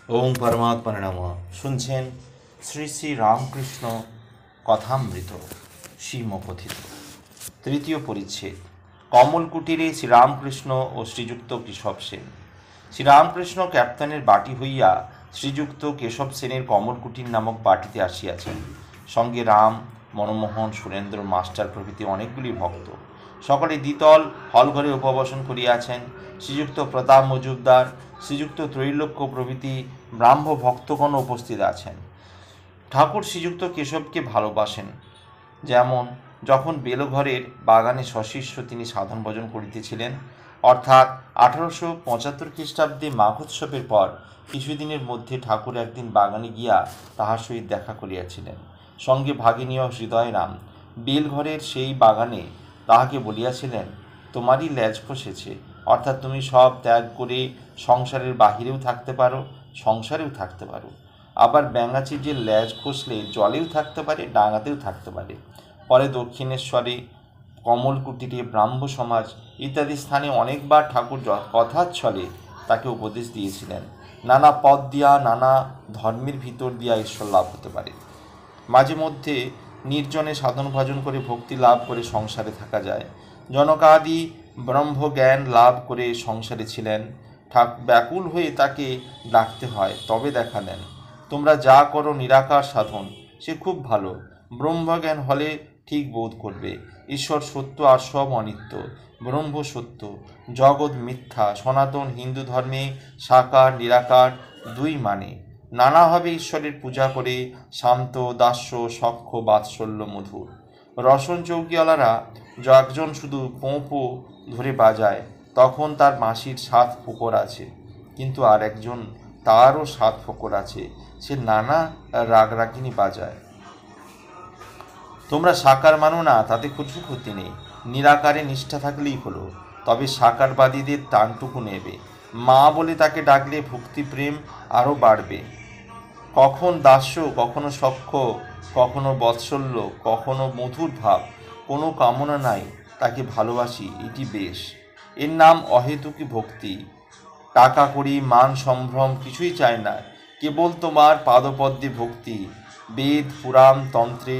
ওম পরমাত্মনে নমঃ। শুনছেন শ্রী শ্রী রামকৃষ্ণ কথামৃত শ্রীমকথিত তৃতীয় পরিচ্ছেদ। কমলকুটিরে শ্রীরামকৃষ্ণ ও শ্রীযুক্ত কেশব সেন। শ্রীরামকৃষ্ণ ক্যাপ্টেনের বাটি হইয়া শ্রীযুক্ত কেশব সেনের কমলকুটির নামক বাটিতে আসিয়াছেন। সঙ্গে রাম, মনমোহন, সুরেন্দ্র মাস্টার প্রভৃতি অনেকগুলি ভক্ত। সকলে দ্বিতল হলঘরে উপবেশন করিয়াছেন। শ্রীযুক্ত প্রতাপ মজুমদার, শ্রীযুক্ত ত্রৈলোক্য প্রভৃতি ব্রাহ্ম ভক্তগণ উপস্থিত আছেন। ঠাকুর শ্রীযুক্ত কেশবকে ভালোবাসেন। যেমন যখন বেলঘরের বাগানে সশিষ্য তিনি সাধন ভজন করিতেছিলেন, অর্থাৎ 1875 খ্রিস্টাব্দে মাঘোৎসবের পর কিছুদিনের মধ্যে ঠাকুর একদিন বাগানে গিয়া তাহার সহিত দেখা করিয়াছিলেন। সঙ্গে ভাগিনীয় হৃদয়রাম বেলঘরের সেই বাগানে তাহাকে বলিয়াছিলেন, তোমারই লেজ খসেছে, অর্থাৎ তুমি সব ত্যাগ করে সংসারের বাহিরেও থাকতে পারো, সংসারেও থাকতে পারো। আবার ব্যাঙাচির যে লেজ খসলে জলেও থাকতে পারে, ডাঙাতেও থাকতে পারে। পরে দক্ষিণেশ্বরে, কমলকুটিরে, ব্রাহ্ম সমাজ ইত্যাদি স্থানে অনেকবার ঠাকুর কথাচ্ছলে তাকে উপদেশ দিয়েছিলেন, নানা পথ দিয়া, নানা ধর্মের ভিতর দিয়া ঈশ্বর লাভ হতে পারে। মাঝে মধ্যে নির্জনে সাধন ভজন করে ভক্তি লাভ করে সংসারে থাকা যায়। জনকাদি ব্রহ্মজ্ঞান লাভ করে সংসারে ছিলেন। ব্যাকুল হয়ে তাকে ডাকতে হয়, তবে দেখা দেন। তোমরা যা করো নিরাকার সাধন, সে খুব ভালো। ব্রহ্মজ্ঞান হলে ঠিক বোধ করবে ঈশ্বর সত্য আর সব অনিত্য, ব্রহ্ম সত্য, জগৎ মিথ্যা। সনাতন হিন্দু ধর্মে সাকার নিরাকার দুই মানে। নানাভাবে ঈশ্বরের পূজা করে শান্ত, দাস্য, সখ্য, বাৎসল্য, মধুর। রসন চৌকিওয়ালারা একজন শুধু পোঁপো ধরে বাজায়, তখন তার মাসির 7 ফোঁকর আছে, কিন্তু আর একজন তারও 7 ফোঁকর আছে, সে নানা রাগরাগিনী বাজায়। তোমরা সাকার মানো না, তাতে কিছু ক্ষতি নেই, নিরাকারে নিষ্ঠা থাকলেই হলো। তবে সাকারবাদীদের টানটুকু নেবে। মা বলে তাকে ডাকলে ভক্তিপ্রেম আরও বাড়বে। কখন দাস্য, কখনো সখ্য, কখনো বৎসল্য, কখনো মধুর ভাব। কোনো কামনা নাই, তাকে ভালোবাসি, এটি বেশ। এর নাম অহেতুকী ভক্তি। টাকা কড়ি, মান সম্ভ্রম কিছুই চায় না, কেবল তোমার পাদপদ্মে ভক্তি। বেদ, পুরাণ, তন্ত্রে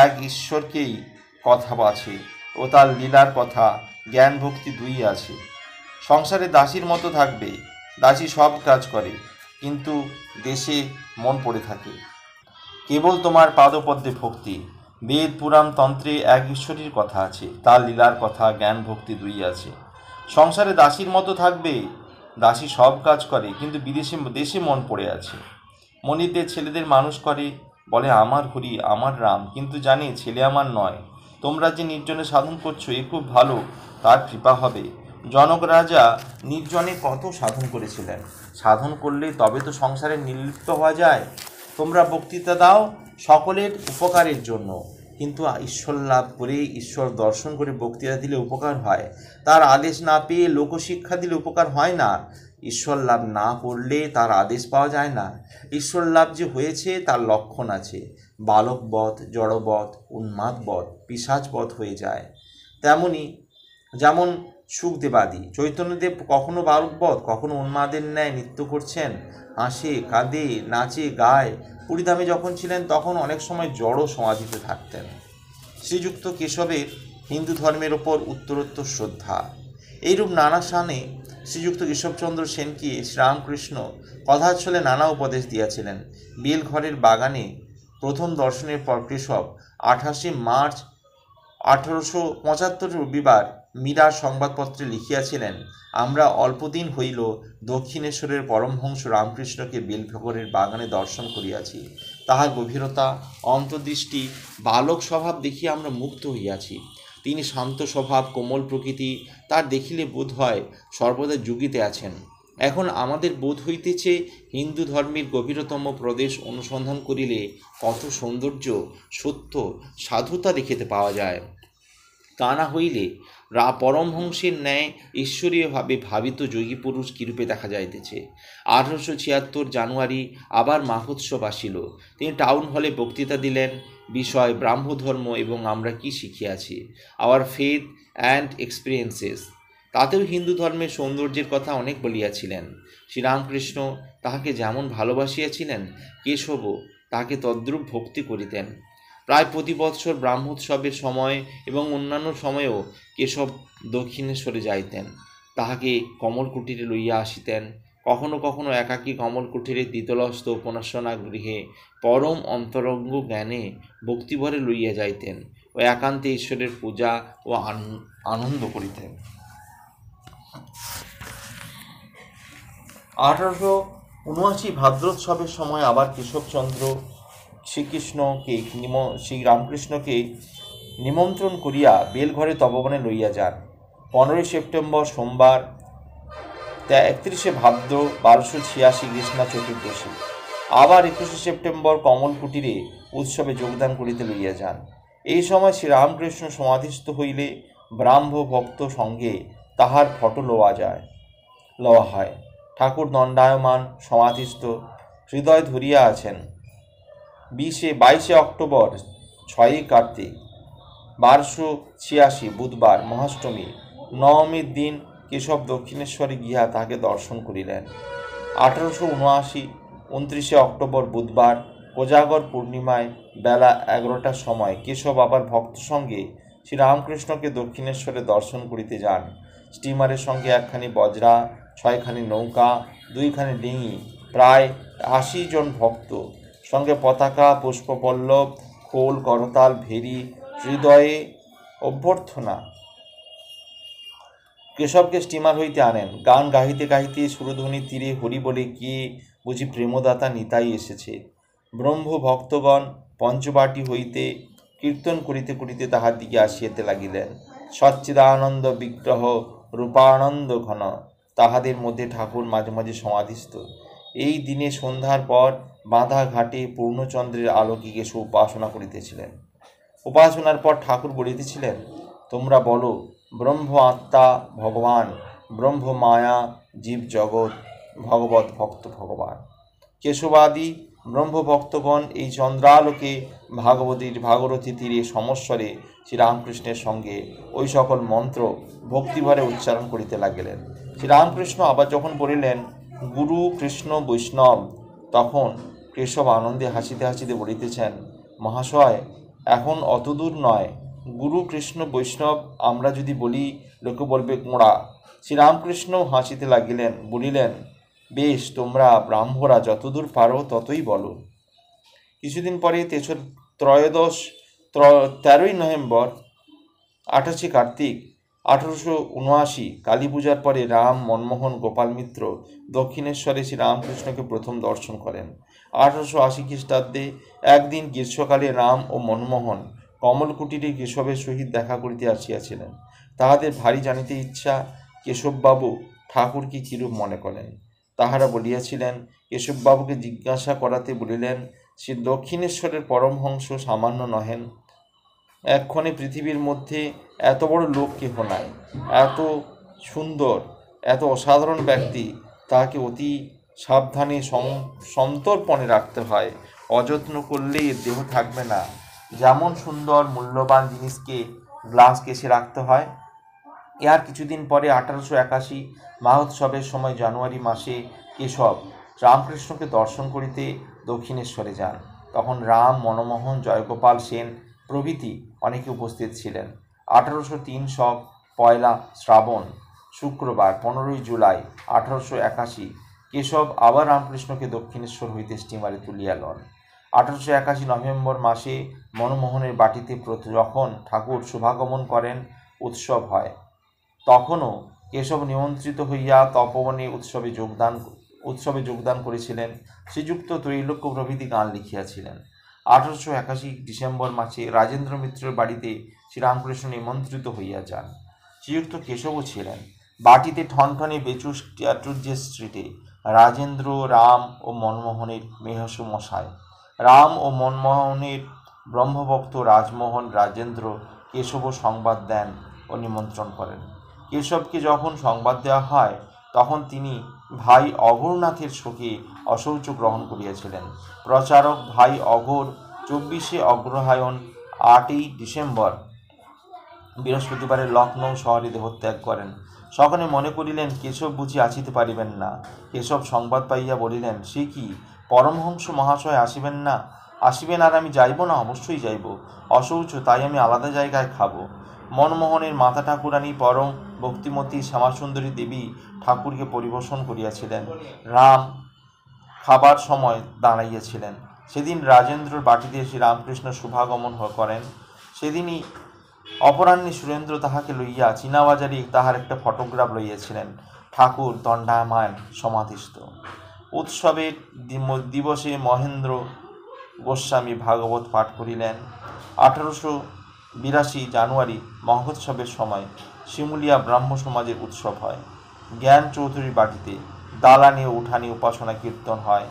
এক ঈশ্বরকেই কথা আছে, ও তার লীলার কথা। জ্ঞান ভক্তি দুই আছে। সংসারে দাসীর মতো থাকবে। দাসী সব কাজ করে, কিন্তু দেশে মন পড়ে থাকে। কেবল তোমার পাদপদ্মে ভক্তি। বেদ, পুরাণ, তন্ত্রে এক ঈশ্বরের কথা আছে, তার লীলার কথা। জ্ঞান ভক্তি দুই আছে। সংসারে দাসীর মতো থাকবে। দাসী সব কাজ করে, কিন্তু দেশে মন পড়ে আছে। মনিরদের ছেলেদের মানুষ করে, বলে আমার হরি, আমার রাম, কিন্তু জানে ছেলে আমার নয়। তোমরা যে নির্জনে সাধন করছো, এ খুব ভালো, তার কৃপা হবে। জনক রাজা নির্জনে কত সাধন করেছিলেন। সাধন করলে তবে তো সংসারে নির্লিপ্ত হওয়া যায়। তোমরা বক্তৃতা দাও সকলের উপকারের জন্য, কিন্তু ঈশ্বর লাভ করে, ঈশ্বর দর্শন করে বক্তৃতা দিলে উপকার হয়। তার আদেশ না পেয়ে লোকশিক্ষা দিলে উপকার হয় না। ঈশ্বর লাভ না করলে তার আদেশ পাওয়া যায় না। ঈশ্বর লাভ যে হয়েছে তার লক্ষণ আছে। বালকবধ, জড়বধ, উন্মাদবধ, পিশাচবধ হয়ে যায়। যেমন সুখদেবাদি, চৈতন্যদেব কখনো বালকবধ, কখনো উন্মাদের ন্যায় নৃত্য করছেন, হাসে, কাঁদে, নাচে, গায়। পুরীধামে যখন ছিলেন তখন অনেক সময় জড় সমাধিতে থাকতেন। শ্রীযুক্ত কেশবের হিন্দু ধর্মের ওপর উত্তরোত্তর শ্রদ্ধা। এইরূপ নানা স্থানে শ্রীযুক্ত কেশবচন্দ্র সেনকে শ্রীরামকৃষ্ণ কথাচ্ছলে নানা উপদেশ দিয়াছিলেন। বেলঘরের বাগানে প্রথম দর্শনের পর কেশব 28 মার্চ 1875 রবিবার মীরার সংবাদপত্রে লিখিয়াছিলেন, আমরা অল্পদিন হইল দক্ষিণেশ্বরের পরমহংস রামকৃষ্ণকে বেলঘরের বাগানে দর্শন করিয়াছি। তাহার গভীরতা, অন্তর্দৃষ্টি, বালক স্বভাব দেখিয়া আমরা মুগ্ধ হইয়াছি। তিনি শান্ত স্বভাব, কোমল প্রকৃতি, তার দেখিলে বোধ হয় সর্বদা যুগিতে আছেন। এখন আমাদের বোধ হইতেছে হিন্দু ধর্মের গভীরতম প্রদেশ অনুসন্ধান করিলে কত সৌন্দর্য, সত্য, সাধুতা দেখিতে পাওয়া যায়। তা না হইলে পরমহংসের ন্যায় ঈশ্বরীয়ভাবে ভাবিত যোগী পুরুষ কিরূপে দেখা যাইতেছে। 1876 জানুয়ারি আবার মাঘোৎসব আসিল। তিনি টাউন হলে বক্তৃতা দিলেন। বিষয় ব্রাহ্মধর্ম এবং আমরা কি শিখিয়াছি, আওয়ার ফেথ অ্যান্ড এক্সপিরিয়েন্সেস। তাতেও হিন্দু ধর্মের সৌন্দর্যের কথা অনেক বলিয়াছিলেন। শ্রীরামকৃষ্ণ তাহাকে যেমন ভালোবাসিয়াছিলেন, কেশবও তাহাকে তদ্রূপ ভক্তি করিতেন। প্রায় প্রতি বৎসর ব্রাহ্মোৎসবের সময় এবং অন্যান্য সময়েও কেশব দক্ষিণেশ্বরে যাইতেন। তাহাকে কমলকুটিরে লইয়া আসিতেন। কখনো কখনো একাকী কমলকুটিরে দ্বিতলস্থ উপন্যাসনা গৃহে পরম অন্তরঙ্গ জ্ঞানে ভক্তিভরে লইয়া যাইতেন ও একান্তে ঈশ্বরের পূজা ও আনন্দ করিতেন। 1879 ভাদ্রোৎসবের সময় আবার কেশবচন্দ্র শ্রীরামকৃষ্ণকে নিমন্ত্রণ করিয়া বেলঘরে তপবনে লইয়া যান। 15 সেপ্টেম্বর সোমবার 31 ভাদ্র 1286 কৃষ্ণা চতুর্দশী। আবার 21 সেপ্টেম্বর কমলকুটিরে উৎসবে যোগদান করিতে লইয়া যান। এই সময় শ্রীরামকৃষ্ণ সমাধিস্থ হইলে ব্রাহ্ম ভক্ত সঙ্গে তাহার ফটো লওয়া হয়। ঠাকুর দণ্ডায়মান সমাধিস্থ, হৃদয় ধরিয়া আছেন। 22 অক্টোবর 6 কার্তিক 1286 বুধবার মহাষ্টমী, নবমীর দিন কেশব দক্ষিণেশ্বরে গিয়া তাহাকে দর্শন করিলেন। 1879 29 অক্টোবর বুধবার কোজাগর পূর্ণিমায় বেলা 11টার সময় কেশব আবার ভক্ত সঙ্গে শ্রীরামকৃষ্ণকে দক্ষিণেশ্বরে দর্শন করিতে যান। স্টিমারের সঙ্গে 1খানি বজরা, 6খানি নৌকা, 2খানি ডিঙি, প্রায় 80 জন ভক্ত, সঙ্গে পতাকা, পুষ্পপল্লব, খোল, করতাল, ভেরি, হৃদয়ে অভ্যর্থনা। কেশবকে স্টিমার হইতে আনেন। গান গাহিতে গাহিতে সুরধ্বনি তীরে হরি বলে গিয়ে বুঝি প্রেমদাতা নিতাই এসেছে। ব্রহ্ম ভক্তগণ পঞ্চবাটি হইতে কীর্তন করিতে করিতে তাহার দিকে আসিয়াতে লাগিলেন। সচ্চিদানন্দ বিগ্রহ রূপানন্দ ঘন, তাহাদের মধ্যে ঠাকুর মাঝে মাঝে সমাধিস্থ। এই দিনে সন্ধ্যার পর বাঁধা ঘাটে পূর্ণচন্দ্রের আলোকে কেশব উপাসনা করিতেছিলেন। উপাসনার পর ঠাকুর বলিতেছিলেন, তোমরা বলো ব্রহ্ম আত্মা ভগবান, ব্রহ্ম মায়া জীব জগৎ, ভগবত ভক্ত ভগবান। কেশবাদী ব্রহ্মভক্তগণ এই চন্দ্রালোকে ভাগরথী তীরে সমস্বরে শ্রীরামকৃষ্ণের সঙ্গে ওই সকল মন্ত্র ভক্তিভরে উচ্চারণ করিতে লাগিলেন। শ্রীরামকৃষ্ণ আবার যখন বলিলেন গুরু কৃষ্ণ বৈষ্ণব, তখন কেশব আনন্দে হাসিতে হাসিতে বলিতেছেন, মহাশয় এখন অতদূর নয়, গুরু কৃষ্ণ বৈষ্ণব আমরা যদি বলি লোকে বলবে গোঁড়া। শ্রীরামকৃষ্ণও হাসিতে লাগিলেন, বলিলেন, বেশ, তোমরা ব্রাহ্মরা যতদূর পারো ততই বলো। কিছুদিন পরে 13ই নভেম্বর 28 কার্তিক 1879 কালী পূজার পরে রাম, মনমোহন, গোপাল মিত্র দক্ষিণেশ্বরে শ্রীরামকৃষ্ণকে প্রথম দর্শন করেন। 1880 খ্রিস্টাব্দে একদিন গ্রীষ্মকালে রাম ও মনমোহন কমলকুটিরে কেশবের সহিত দেখা করিতে আসিয়াছিলেন। তাহাদের ভারী জানিতে ইচ্ছা কেশববাবু ঠাকুরকে কিরূপ মনে করেন। তাহারা বলিয়াছিলেন, কেশববাবুকে জিজ্ঞাসা করাতে বলিলেন, শ্রী দক্ষিণেশ্বরের পরমহংস সামান্য নহেন। এক্ষণে পৃথিবীর মধ্যে এত বড় লোক কেহ নাই, এত সুন্দর, এত অসাধারণ ব্যক্তি, তাহাকে অতি সাবধানে সন্তর্পণে রাখতে হয়, অযত্ন করলে এর দেহ থাকবে না। যেমন সুন্দর মূল্যবান জিনিসকে গ্লাস কেসে রাখতে হয়। ইহার কিছুদিন পরে 1881 মহোৎসবের সময় জানুয়ারি মাসে কেশব রামকৃষ্ণকে দর্শন করিতে দক্ষিণেশ্বরে যান। তখন রাম, মনমোহন, জয়গোপাল সেন প্রভৃতি অনেকে উপস্থিত ছিলেন। 1803 সব 1 শ্রাবণ শুক্রবার 15 জুলাই 1881 কেশব আবার রামকৃষ্ণকে দক্ষিণেশ্বর হইতে স্টিমারে তুলিয়া লন। 1881 নভেম্বর মাসে মনমোহনের বাটিতে যখন ঠাকুর শুভাগমন করেন, উৎসব হয়, তখনও কেশব নিমন্ত্রিত হইয়া তপবনে উৎসবে যোগদান করেছিলেন। শ্রীযুক্ত ত্রৈলোক্য প্রভৃতি গান লিখিয়াছিলেন। 1881 ডিসেম্বর মাসে রাজেন্দ্র মিত্রের বাড়িতে শ্রীরামকৃষ্ণ নিমন্ত্রিত হইয়া যান। শ্রীযুক্ত কেশবও ছিলেন। বাটিতে ঠনঠনে বেচুস চাটুর্যের স্ট্রিটে রাজেন্দ্র, রাম ও মনমোহনের মেহস মশায়। রাম ও মনমোহনের ব্রহ্মভক্ত রাজমোহন, রাজেন্দ্র কেশবও সংবাদ দেন ও নিমন্ত্রণ করেন। কেশবকে যখন সংবাদ দেওয়া হয়, তখন তিনি ভাই অঘোরনাথের শোকে অশৌচ গ্রহণ করিয়াছিলেন। প্রচারক ভাই অঘোর 24 অগ্রহায়ণ 8 ডিসেম্বর বৃহস্পতিবারে লখনৌ শহরে দেহত্যাগ করেন। সকলে মনে করিলেন কেশব বুঝি আসিতে পারিবেন না। কেশব সংবাদ পাইয়া বলিলেন, সে কি, পরমহংস মহাশয় আসিবেন না? আসিবেন আর আমি যাইব না? অবশ্যই যাইব। অশৌচ, তাই আমি আলাদা জায়গায় খাবো। মনমোহনের মাতা ঠাকুরানী পরম ভক্তিমতী শ্যামাসুন্দরী দেবী ঠাকুরকে পরিবেশন করিয়াছিলেন। রাম খাবার সময় দাঁড়াইয়াছিলেন। সেদিন রাজেন্দ্রর বাটিতে শ্রীরামকৃষ্ণ শুভাগমন করেন। সেদিনই অপরাহ্নে সুরেন্দ্র তাহাকে লইয়া চীনাবাজারে তাহার একটা ফটোগ্রাফ লইয়াছিলেন। ঠাকুর দণ্ডায়মান সমাধিস্থ। উৎসবের দিবসে মহেন্দ্র গোস্বামী ভাগবত পাঠ করিলেন। 1882 জানুয়ারি মহোৎসবের সময় শিমুলিয়া ব্রাহ্ম সমাজের উৎসব হয়। জ্ঞান চৌধুরীর বাটিতে দালানে ও উঠানে উপাসনা কীর্তন হয়।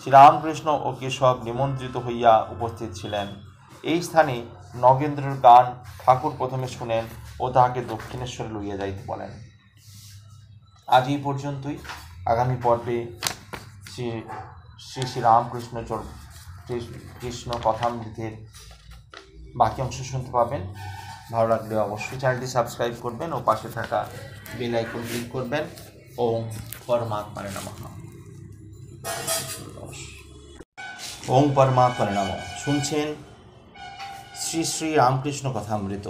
শ্রীরামকৃষ্ণ ও কেশব নিমন্ত্রিত হইয়া উপস্থিত ছিলেন। এই স্থানে নগেন্দ্রের গান ঠাকুর প্রথমে শুনেন ও তাহাকে দক্ষিণেশ্বরে লইয়া যাইতে বলেন। আজ এই পর্যন্তই। আগামী পর্বে শ্রী শ্রী রামকৃষ্ণ কৃষ্ণ কথামৃতের বাকি অংশ শুনতে পাবেন। ভালো লাগলে অবশ্যই চ্যানেলটি সাবস্ক্রাইব করবেন ও পাশে থাকা বেল আইকন ক্লিক করবেন। ওম পরমাত্মায় নমঃ। ওম পরমাত্মায় নমঃ। শুনছেন শ্রী শ্রী রামকৃষ্ণ কথামৃত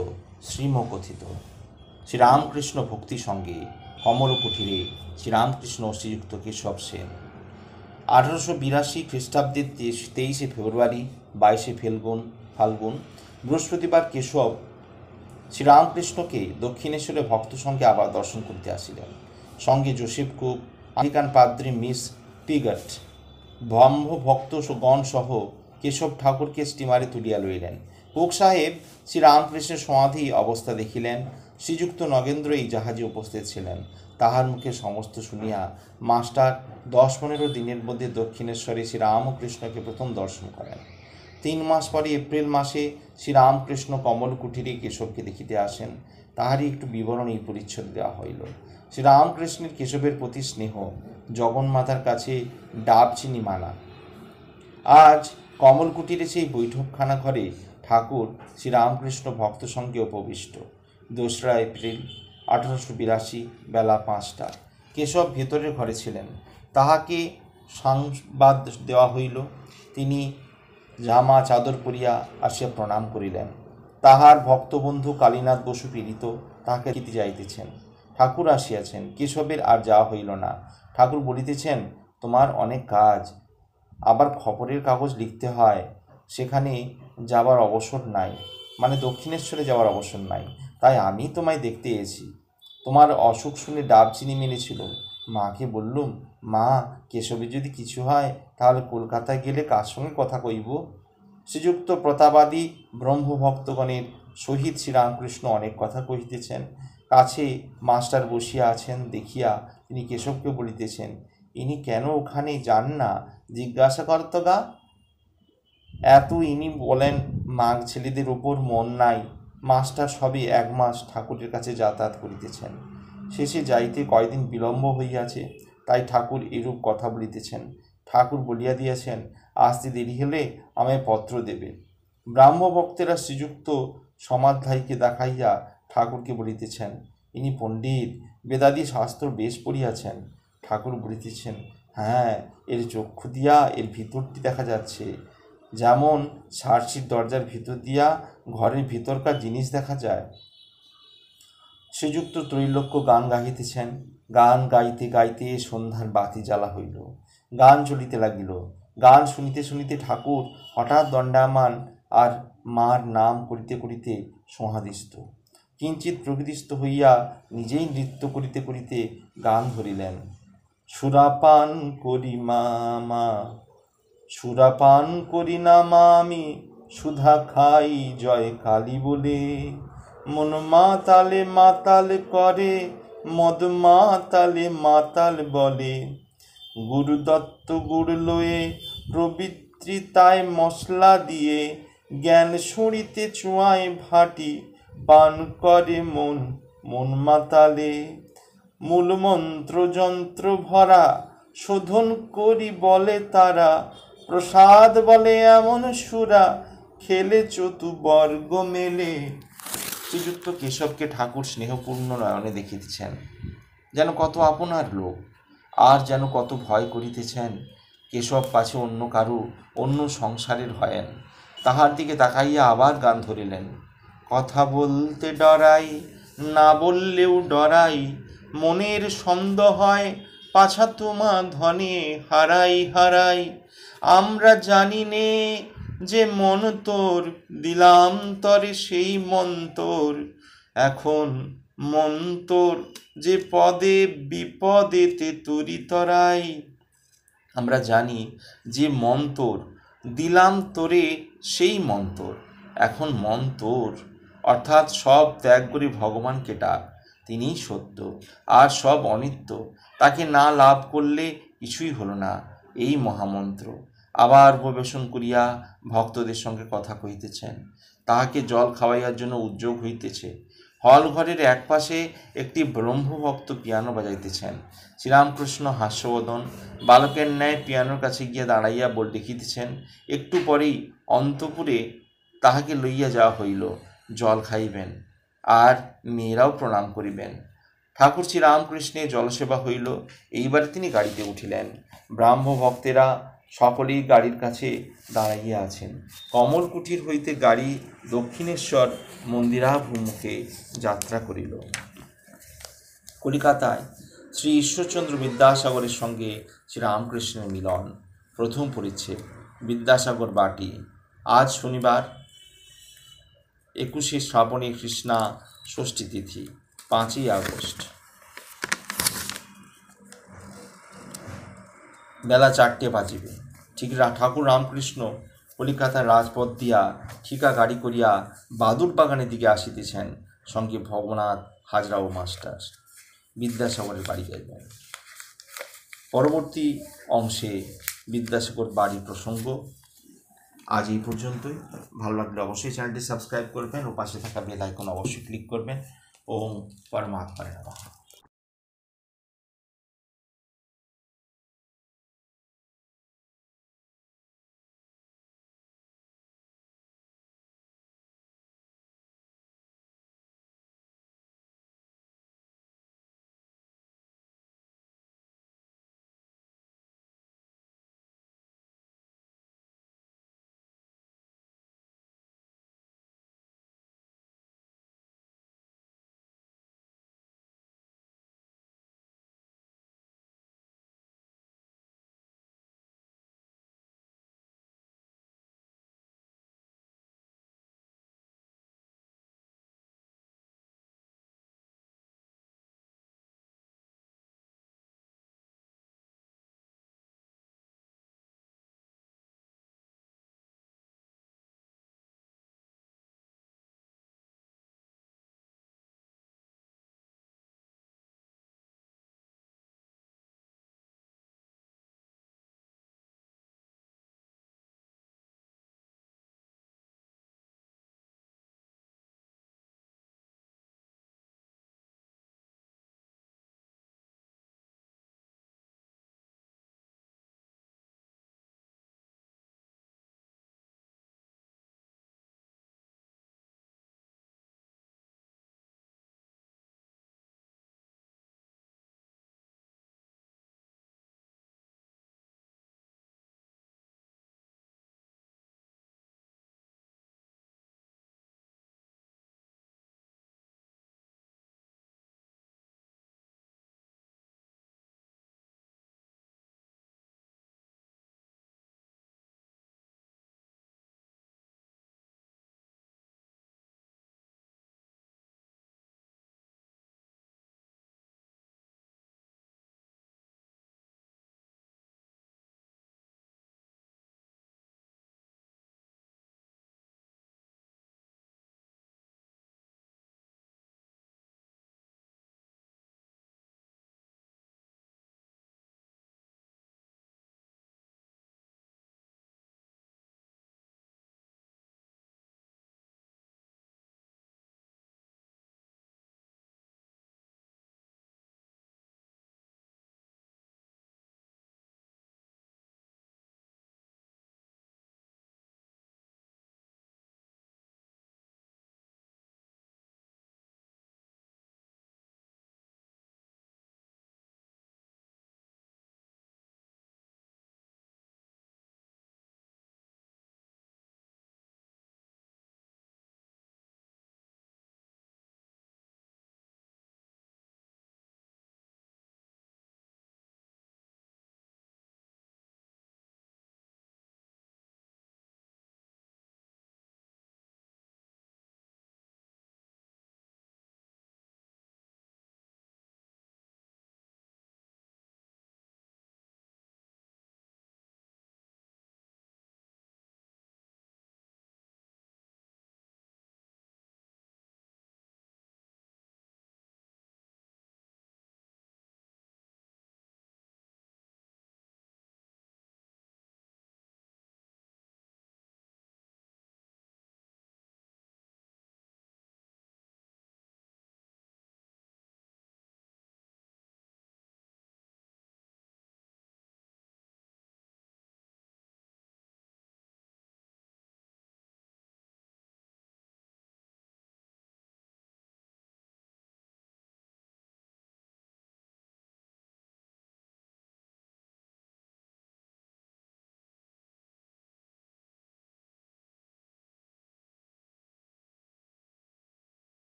শ্রীমকথিত। শ্রীরামকৃষ্ণ ভক্তি সঙ্গে কমল কুঠিরে শ্রীরামকৃষ্ণ শ্রীযুক্ত কেশব সেন। 1882 খ্রিস্টাব্দের 23 ফেব্রুয়ারি 22 ফাল্গুন বৃহস্পতিবার কেশব শ্রীরামকৃষ্ণকে দক্ষিণেশ্বরে ভক্ত সঙ্গে আবার দর্শন করতে আসিলেন। সঙ্গে জোসেফ কুক, আমেরিকান পাদ্রী মিস পিগট, ব্রহ্ম ভক্তগণ সহ কেশব ঠাকুরকে স্টিমারে তুলিয়া লইলেন। কুক সাহেব শ্রীরামকৃষ্ণের সমাধি অবস্থা দেখিলেন। শ্রীযুক্ত নগেন্দ্র এই জাহাজে উপস্থিত ছিলেন। তাহার মুখে সমস্ত শুনিয়া মাস্টার 10-15 দিনের মধ্যে দক্ষিণেশ্বরে শ্রীরামকৃষ্ণকে প্রথম দর্শন করেন। 3 মাস পরে এপ্রিল মাসে শ্রীরামকৃষ্ণ কমল কুঠিরে কেশবকে দেখিতে আসেন। তাহারই একটু বিবরণ এই পরিচ্ছদ দেওয়া হইল। শ্রীরামকৃষ্ণের কেশবের প্রতি স্নেহ, জগন্মাতার কাছে ডাব চিনি মানা। আজ কমল কুটিরে সেই বৈঠকখানা ঘরে ঠাকুর শ্রীরামকৃষ্ণ ভক্ত সঙ্গে উপবিষ্ট। 2রা এপ্রিল 1882 বেলা 5টা। কেশব ভেতরের ঘরে ছিলেন। তাহাকে সংবাদ দেওয়া হইল। তিনি জামা চাদর পরিয়া আসিয়া প্রণাম করিলেন। তাহার ভক্তবন্ধু কালীনাথ বসু পীড়িত তাহাকে দিতে যাইতেছেন। ঠাকুর আসিয়াছেন। কেশবের আর যাওয়া হইল না। ঠাকুর বলিতেছেন, তোমার অনেক কাজ, আবার খবরের কাগজ লিখতে হয়, সেখানে যাবার অবসর নাই, মানে দক্ষিণেশ্বরে যাওয়ার অবসর নাই, তাই আমি তোমায় দেখতে এসেছি। তোমার অসুখ শুনে ডাব চিনি মেনেছিল। মাকে বললুম, মা, কেশবের যদি কিছু হয় তাহলে কলকাতায় গেলে কার সঙ্গে কথা কইব? শ্রীযুক্ত প্রতাপাদি ব্রহ্মভক্তগণের সহিত শ্রীরামকৃষ্ণ অনেক কথা কহিতেছেন। কাছে মাস্টার বসিয়া আছেন দেখিয়া তিনি কেশবকে বলিতেছেন, ইনি কেন ওখানে যান না, জিজ্ঞাসা করত গা। এত ইনি বলেন, মাঘ ছেলেদের ওপর মন নাই। মাস্টার সবে 1 মাস ঠাকুরের কাছে যাতায়াত করিতেছেন। শেষে যাইতে কয়দিন বিলম্ব হইয়াছে, তাই ঠাকুর এরূপ কথা বলিতেছেন। ঠাকুর বলিয়া দিয়াছেন, আসতে দেরি হলে আমায় পত্র দেবে। ব্রাহ্মভক্তেরা শ্রীযুক্ত সমাধ্যায়ীকে দেখাইয়া ঠাকুরকে বলিতেছেন, ইনি পণ্ডিত, বেদাদি শাস্ত্র বেশ পড়িয়াছেন। ঠাকুর বলিতেছেন, হ্যাঁ, এর চক্ষু দিয়া এর ভিতরটি দেখা যাচ্ছে, যেমন সার্সির দরজার ভিতর দিয়া ঘরের ভিতরকার জিনিস দেখা যায়। শ্রীযুক্ত ত্রৈলোক্য গান গাহিতেছেন। গান গাইতে গাইতে সন্ধ্যার বাতি জ্বালা হইল। গান চলিতে লাগিল। গান শুনিতে শুনিতে ঠাকুর হঠাৎ দণ্ডায়মান আর মার নাম করিতে করিতে সমাধিস্থ। কিঞ্চিৎ প্রকৃতিস্থ হইয়া নিজেই নৃত্য করিতে করিতে গান ধরিলেন। সুরাপান করি মামা, সুরাপান করি না মামি, সুধা খাই জয় কালী বলে, মন মাতালে মাতাল করে, মদ মাতালে মাতাল বলে, গুরু দত্ত গুড় লয়ে প্রবৃত্তিতায় মশলা দিয়ে, জ্ঞান শুঁড়িতে চুয়ায় ভাটি, পান করে মন মন মাতালে, মূল মন্ত্র যন্ত্র ভরা শোধন করি বলে তারা, প্রসাদ বলে এমন সুরা, খেলে চতুবর্গ মেলে, শ্রীযুক্ত কেশবকে ঠাকুর স্নেহপূর্ণ নয়নে দেখিতেছেন, যেন কত আপনার লোক, আর যেন কত ভয় করিতেছেন কেশব পাছে অন্য কারু অন্য সংসারের হয়েন। তাহার দিকে তাকাইয়া আবার গান ধরিলেন। কথা বলতে ডরাই, না বললেও ডরাই, মনের সন্দেহ হয় পাছা তোমা ধনে হারাই হারাই। আমরা জানি নে যে মন তোর, দিলাম তরে সেই মন্তর, এখন মন্তর যে পদে বিপদেতে তরি তরাই। আমরা জানি যে মন্তর, দিলাম তোরে সেই মন্তর, এখন মন্তর, অর্থাৎ সব ত্যাগ করে ভগবানকে ডাক, তিনিই সত্য, আর সব অনিত্য, তাকে না লাভ করলে কিছুই হলো না, এই মহামন্ত্র। আবার উপবেশন করিয়া ভক্তদের সঙ্গে কথা কহিতেছেন, তাহাকে জল খাওয়াইয়ার জন্য উদ্যোগ হইতেছে। হল ঘরের এক পাশে একটি ব্রহ্মভক্ত পিয়ানো বাজাইতেছেন। শ্রীরামকৃষ্ণ হাস্যবদন বালকের ন্যায় পিয়ানোর কাছে গিয়া দাঁড়াইয়া দেখিতেছেন। একটু পরেই অন্তপুরে তাহাকে লইয়া যাওয়া হইল, জল খাইবেন, আর মেয়েরাও প্রণাম করিবেন। ঠাকুর শ্রীরামকৃষ্ণের জলসেবা হইল। এইবারে তিনি গাড়িতে উঠিলেন। ব্রাহ্ম ভক্তেরা সকলেই গাড়ির কাছে দাঁড়াইয়া আছেন। কমলকুটির হইতে গাড়ি দক্ষিণেশ্বর মন্দিরাভিমুখে যাত্রা করিল। কলিকাতায় শ্রী ঈশ্বরচন্দ্র বিদ্যাসাগরের সঙ্গে শ্রীরামকৃষ্ণের মিলন। প্রথম পরিচ্ছেদ। বিদ্যাসাগর বাটি। আজ শনিবার 21শে শ্রাবণী কৃষ্ণা ষষ্ঠী তিথি, 5ই আগস্ট। বেলা 4টে বাজিবে। ঠিক ঠাকুর রামকৃষ্ণ কলিকাতার রাজপথ দিয়া ঠিকা গাড়ি করিয়া বাদুর বাগানের দিকে আসিতেছেন, সঙ্গে ভবনাথ, হাজরা ও মাস্টার। বিদ্যাসাগরের বাড়ি যাইবেন। পরবর্তী অংশে বিদ্যাসাগর বাড়ি প্রসঙ্গ। আজ এই পর্যন্তই। ভালো লাগলে অবশ্যই চ্যানেলটি সাবস্ক্রাইব করবেন ও পাশে থাকা বেল আইকন অবশ্যই ক্লিক করবেন। ওম পরমাত্মায় নমঃ।